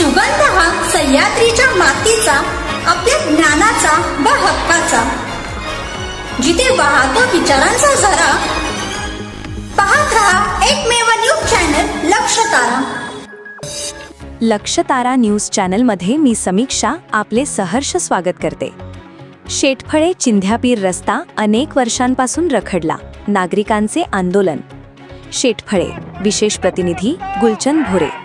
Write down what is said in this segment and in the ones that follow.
सुगंध हा सह्याद्रीच्या मातीचा, आपल्या ज्ञानाचा व हक्काचा, जिथे वाहतो विचारांचा झरा. पाहत रहा एकमेव न्यूज चॅनल लक्षतारा. लक्षतारा न्यूज चॅनलमध्ये मी समीक्षा आपले सहर्ष स्वागत करते. शेटफळे चिंध्यापीर रस्ता अनेक वर्षांपासून रखडला, नागरिकांचे आंदोलन. शेटफळे विशेष प्रतिनिधी गुलचंद भोरे.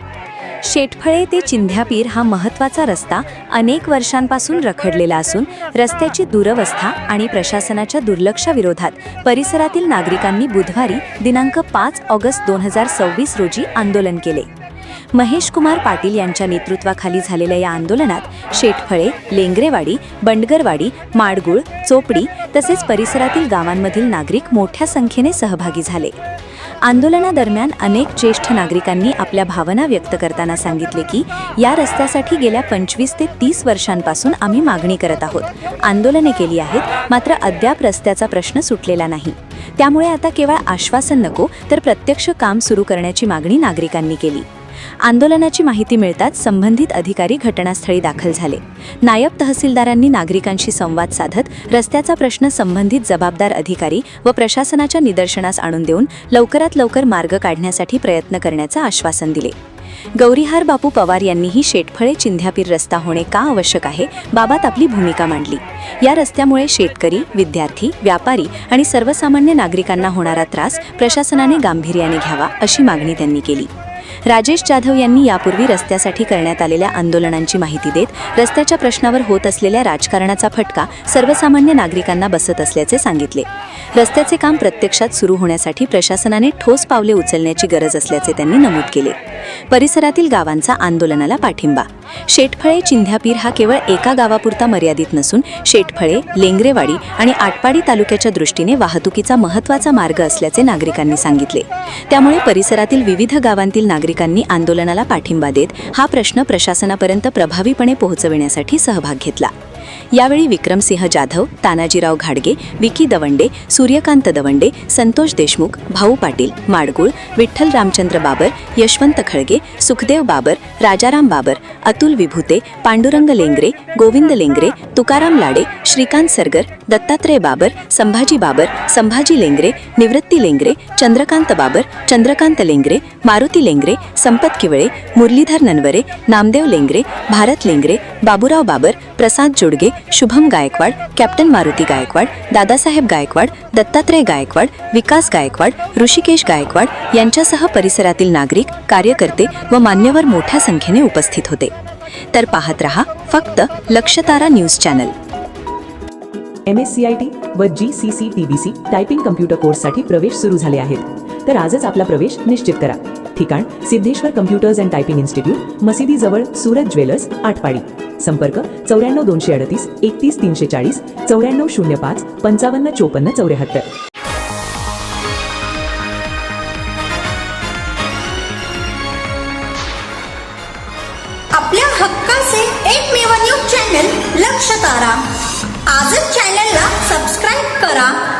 शेटफळे ते चिंध्यापीर हा महत्त्वाचा रस्ता अनेक वर्षांपासून रखडलेला असून रस्त्याची दुरवस्था आणि प्रशासनाच्या दुर्लक्षाविरोधात परिसरातील नागरिकांनी बुधवारी दिनांक 5 ऑगस्ट 2026 रोजी आंदोलन केले. महेश कुमार पाटील यांच्या नेतृत्वाखाली झालेल्या या आंदोलनात शेटफळे, लेंगरेवाडी, बंडगरवाडी, माडगुळ, चोपडी तसेच परिसरातील गावांमधील नागरिक मोठ्या संख्येने सहभागी झाले. आंदोलनादरम्यान अनेक ज्येष्ठ नागरिकांनी आपल्या भावना व्यक्त करताना सांगितले की या रस्त्यासाठी गेल्या 25 ते 30 वर्षांपासून आम्ही मागणी करत आहोत, आंदोलने केली आहेत, मात्र अद्याप रस्त्याचा प्रश्न सुटलेला नाही. त्यामुळे आता केवळ आश्वासन नको तर प्रत्यक्ष काम सुरू करण्याची मागणी नागरिकांनी केली. आंदोलनाची माहिती मिळताच संबंधित अधिकारी घटनास्थळी दाखल झाले. नायब तहसीलदारांनी नागरिकांशी संवाद साधत रस्त्याचा प्रश्न संबंधित जबाबदार अधिकारी व प्रशासनाच्या निदर्शनास आणून देऊन लवकरात लवकर मार्ग काढण्यासाठी प्रयत्न करण्याचं आश्वासन दिले. गौरीहार बापू पवार यांनीही शेटफळे चिंध्यापीर रस्ता होणे का आवश्यक आहे बाबत आपली भूमिका मांडली. या रस्त्यामुळे शेतकरी, विद्यार्थी, व्यापारी आणि सर्वसामान्य नागरिकांना होणारा त्रास प्रशासनाने गांभीर्याने घ्यावा अशी मागणी त्यांनी केली. राजेश जाधव यांनी यापूर्वी रस्त्यासाठी करण्यात आलेल्या आंदोलनांची माहिती देत रस्त्याच्या प्रश्नावर होत असलेल्या राजकारणाचा फटका सर्वसामान्य नागरिकांना बसत असल्याचे सांगितले. रस्त्याचे काम प्रत्यक्षात सुरू होण्यासाठी प्रशासनाने ठोस पावले उचलण्याची गरज असल्याचे त्यांनी नमूद केले. परिसरातील गावांचा आंदोलनाला पाठिंबा. शेटफळे चिंध्यापीर हा केवळ एका गावापुरता मर्यादित नसून शेटफळे, लेंगरेवाडी आणि आटपाडी तालुक्याच्या दृष्टीने वाहतुकीचा महत्त्वाचा मार्ग असल्याचे नागरिकांनी सांगितले. त्यामुळे परिसरातील विविध गावांतील नागरिकांनी आंदोलनाला पाठिंबा देत हा प्रश्न प्रशासनापर्यंत प्रभावीपणे पोहोचविण्यासाठी सहभाग घेतला. यावेळी विक्रमसिंह जाधव, तानाजीराव घाडगे, विकी दवंडे, सूर्यकांत दवंडे, संतोष देशमुख, भाऊ पाटील, माडगुळ, विठ्ठल रामचंद्र बाबर, यशवंत खळगे, सुखदेव बाबर, राजाराम बाबर, अतुल विभूते, पांडुरंग लेंगरे, गोविंद लेंगरे, तुकाराम लाडे, श्रीकांत सरगर, दत्तात्रय बाबर, संभाजी बाबर, संभाजी लेंगरे, निवृत्ती लेंगरे, चंद्रकांत बाबर, चंद्रकांत लेंगरे, मारुती लेंगरे, संपत किवळे, मुरलीधर ननवरे, नामदेव लेंगरे, भारत लेंगरे, बाबूराव बाबर, प्रसाद जोडगे, शुभम गायकवाड, कॅप्टन मारुती गायकवाड, दादासाहेब गायकवाड, दत्तात्रय गायकवाड, विकास गायकवाड, ऋषिकेश गायकवाड यांच्यासह परिसरातील नागरिक, कार्यकर्ते व मान्यवर मोठ्या संख्येने उपस्थित होते. तर पाहत रहा फक्त लक्षतारा न्यूज चॅनल. MSCIT व GCC-TBC टायपिंग कम्प्युटर कोर्ससाठी प्रवेश सुरू झाले आहेत. तर आजच आपला प्रवेश निश्चित करा. ठिकाण Siddheshwar computers and typing institute, मशिदीजवळ, सूरज ज्वेलर्स, आटपाडी. संपर्क 94 238 31 340, 94 05 55 54 74. आपल्या हक्काचे एकमेव न्यूज चॅनल लक्षतारा. आजच चॅनलला सबस्क्राईब करा.